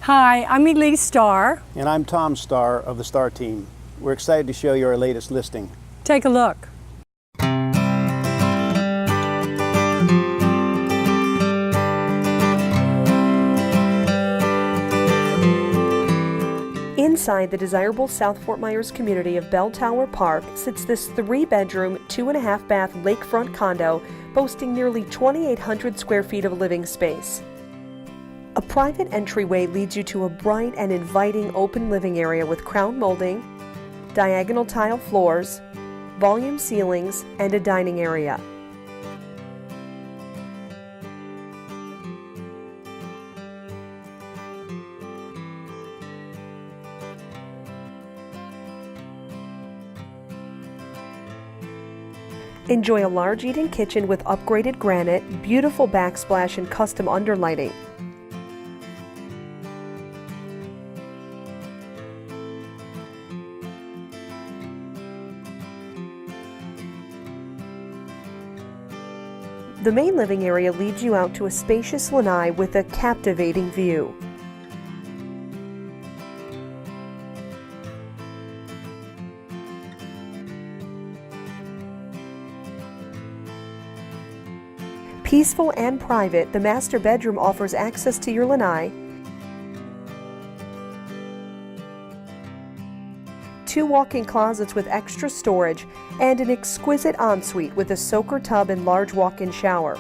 Hi, I'm Elise Starr. And I'm Tom Starr of the Starr team. We're excited to show you our latest listing. Take a look. Inside the desirable South Fort Myers community of Bell Tower Park sits this 3-bedroom, 2.5-bath lakefront condo boasting nearly 2,800 square feet of living space. A private entryway leads you to a bright and inviting open living area with crown molding, diagonal tile floors, volume ceilings, and a dining area. Enjoy a large eat-in kitchen with upgraded granite, beautiful backsplash, and custom underlighting. The main living area leads you out to a spacious lanai with a captivating view. Peaceful and private, the master bedroom offers access to your lanai, 2 walk-in closets with extra storage, and an exquisite ensuite with a soaker tub and large walk-in shower.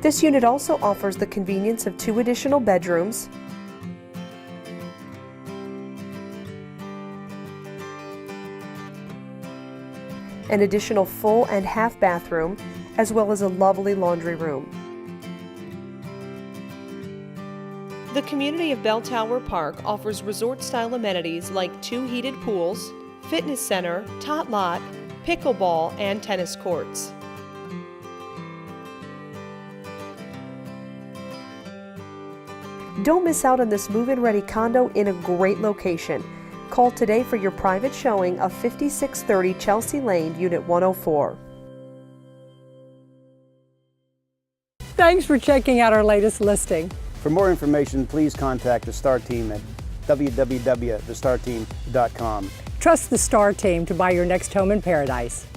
This unit also offers the convenience of 2 additional bedrooms, an additional full and half bathroom, as well as a lovely laundry room. The community of Bell Tower Park offers resort-style amenities like 2 heated pools, fitness center, tot lot, pickleball, and tennis courts. Don't miss out on this move-in ready condo in a great location. Call today for your private showing of 5630 Chelsey Lane, Unit 104. Thanks for checking out our latest listing. For more information, please contact the Starr team at www.thestarteam.com. Trust the Starr team to buy your next home in paradise.